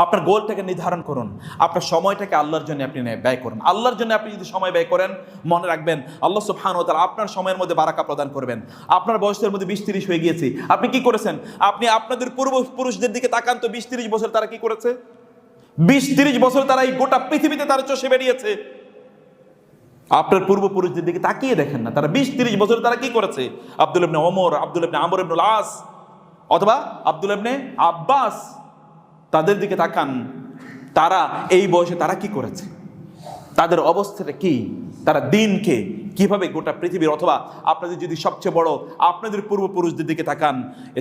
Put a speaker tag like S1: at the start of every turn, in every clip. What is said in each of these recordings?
S1: আপনার গোলটাকে নির্ধারণ করুন, আপনার সময়টাকে আল্লাহর জন্য আপনি ব্যয় করুন। আল্লাহর জন্য আপনি যদি সময় ব্যয় করেন, মনে রাখবেন আল্লাহ সুবহানাহু ওয়া তাআলা আপনার সময়ের মধ্যে বারাকা প্রদান করবেন। আপনার বয়সের মধ্যে 20-30 হয়ে গিয়েছে, আপনি কি করেছেন? আপনি আপনাদের পূর্বপুরুষদের দিকে তাকান তো, 20-30 বছর তারা কি করেছে? 20-30 বছর তারা এই গোটা পৃথিবীতে তারা চষে বেরিয়েছে। আপনার পূর্বপুরুষদের দিকে তাকিয়ে দেখেন না, তারা 20-30 বছর তারা কি করেছে? আব্দুল্লাহ ইবনে ওমর, আব্দুল্লাহ ইবনে আমর ইবনুল আস অথবা আব্দুল্লাহ ইবনে আব্বাস, তাদের দিকে তাকান, তারা এই বয়সে তারা কি করেছে, তাদের অবস্থাটা কি, তারা দিনকে কিভাবে গোটা পৃথিবীর, অথবা আপনাদের যদি সবচেয়ে বড় আপনাদের পূর্বপুরুষদের দিকে তাকান,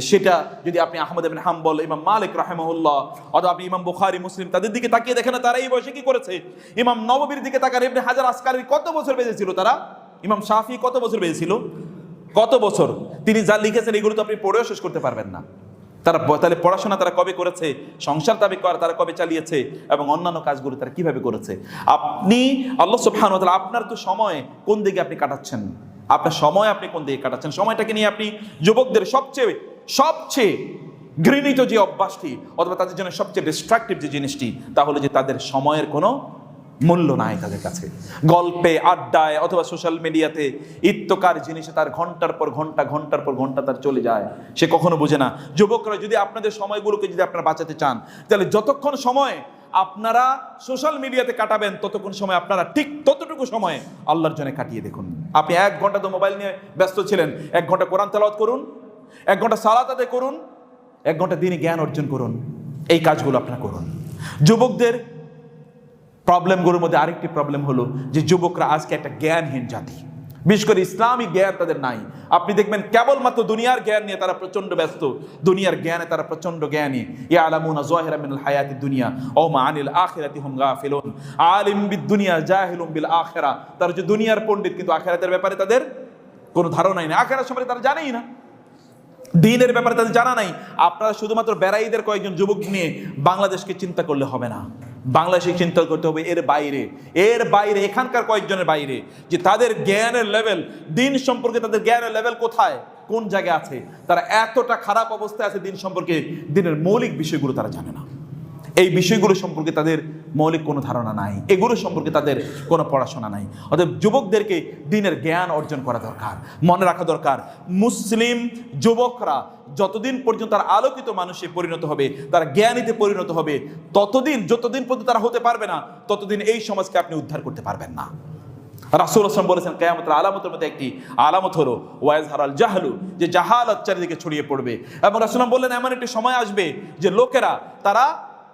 S1: সেটা যদি আপনি আহমদ ইবনে হাম্বল, ইমাম মালিক রাহিমাহুল্লাহ, অথবা আপনি ইমাম বুখারী, মুসলিম, তাদের দিকে তাকিয়ে দেখেন না তারা এই বয়সে কি করেছে। ইমাম নববীর দিকে তাকান, ইবনে হাজার আসকারী কত বছর বেঁচেছিল তারা, ইমাম শাফি কত বছর বেঁচেছিল, কত বছর তিনি যা লিখেছেন এগুলো তো আপনি পড়েও শেষ করতে পারবেন না। তারা তাহলে পড়াশোনা তারা কবে করেছে, সংসার তারা কবে চালিয়েছে, এবং অন্যান্য কাজগুলো তারা কিভাবে করেছে। আপনি আল্লাহ সুবহানাহু ওয়া তাআলা আপনার তো সময় কোন দিকে আপনি কাটাচ্ছেন, আপনার সময় আপনি কোন দিকে কাটাচ্ছেন, সময়টাকে নিয়ে আপনি যুবকদের সবচেয়ে ঘৃণিত যে অভ্যাসটি, অথবা তাদের জন্য সবচেয়ে ডিস্ট্রাকটিভ যে জিনিসটি, তাহলে যে তাদের সময়ের কোনো মূল্য নাই তাদের কাছে। গল্পে, আড্ডায়, অথবা সোশ্যাল মিডিয়াতে ইত্যকার জিনিসে তার ঘন্টার পর ঘন্টা তার চলে যায়, সে কখনো বোঝে না। যুবকরা যদি আপনাদের সময়গুলোকে যদি আপনারা বাঁচাতে চান, তাহলে যতক্ষণ সময় আপনারা সোশ্যাল মিডিয়াতে কাটাবেন, ততক্ষণ সময় আপনারা ঠিক ততটুকু সময় আল্লাহর জন্য কাটিয়ে দেখুন। আপনি 1 ঘন্টা তো মোবাইল নিয়ে ব্যস্ত ছিলেন, 1 ঘন্টা কোরআন তেলাওয়াত করুন, 1 ঘন্টা সালাত আদায় করুন, 1 ঘন্টা দ্বীনি জ্ঞান অর্জন করুন। এই কাজগুলো আপনারা করুন। যুবকদের প্রবলেমগুলোর মধ্যে আরেকটি প্রবলেম হলো যে যুবকরা আজকে একটা জ্ঞানহীন জাতি, বিশেষ করে ইসলামিক জ্ঞান তাদের নাই। আপনি দেখবেন কেবলমাত্র দুনিয়ার জ্ঞান নিয়ে তারা প্রচন্ড ব্যস্ত, দুনিয়ার জ্ঞানে তারা প্রচন্ড জ্ঞানী। ইয়ালামুনা যাহিরাম মিনাল হায়াতিদ দুনিয়া ওয়া মা আনিল আখিরাতি হুম গাফিলুন। আলিম বিদ দুনিয়া জাহিলুম বিল আখিরা, তারা যে দুনিয়ার পণ্ডিত, কিন্তু আখিরাতের ব্যাপারে তাদের কোনো ধারণাই নেই, আখিরাত সম্পর্কে তারা জানেই না, দিনের ব্যাপারে তাদের জানা নাই। আপনারা শুধুমাত্র বেড়াইদের কয়েকজন যুবক নিয়ে বাংলাদেশকে চিন্তা করলে হবে না, বাংলাদেশে চিন্তা করতে হবে এর বাইরে এখানকার কয়েকজনের বাইরে, যে তাদের জ্ঞানের লেভেল, দিন সম্পর্কে তাদের জ্ঞানের লেভেল কোথায়, কোন জায়গায় আছে। তারা এতটা খারাপ অবস্থায় আছে দিন সম্পর্কে, দিনের মৌলিক বিষয়গুলো তারা জানে না, এই বিষয়গুলো সম্পর্কে তাদের মৌলিক কোনো ধারণা নাই, এগুলো সম্পর্কে তাদের কোনো পড়াশোনা নাই। অতএব যুবকদেরকে দিনের জ্ঞান অর্জন করা দরকার, মনে রাখা দরকার। মুসলিম যুবকরা যতদিন পর্যন্ত তারা আলোকিত মানুষে পরিণত হবে, তারা জ্ঞানীতে পরিণত হবে, যতদিন পর্যন্ত তারা হতে পারবে না, ততদিন এই সমাজকে আপনি উদ্ধার করতে পারবেন না। রাসূল সাল্লাল্লাহু আলাইহি ওয়াসাল্লাম বলেছেন, কিয়ামতের আলামতের মধ্যে একটি আলামত হলো ওয়াজহারাল জাহলু, যে জাহালাত চারিদিকে ছড়িয়ে পড়বে। এবং রাসূল বললেন, এমন একটি সময় আসবে যে লোকেরা তারা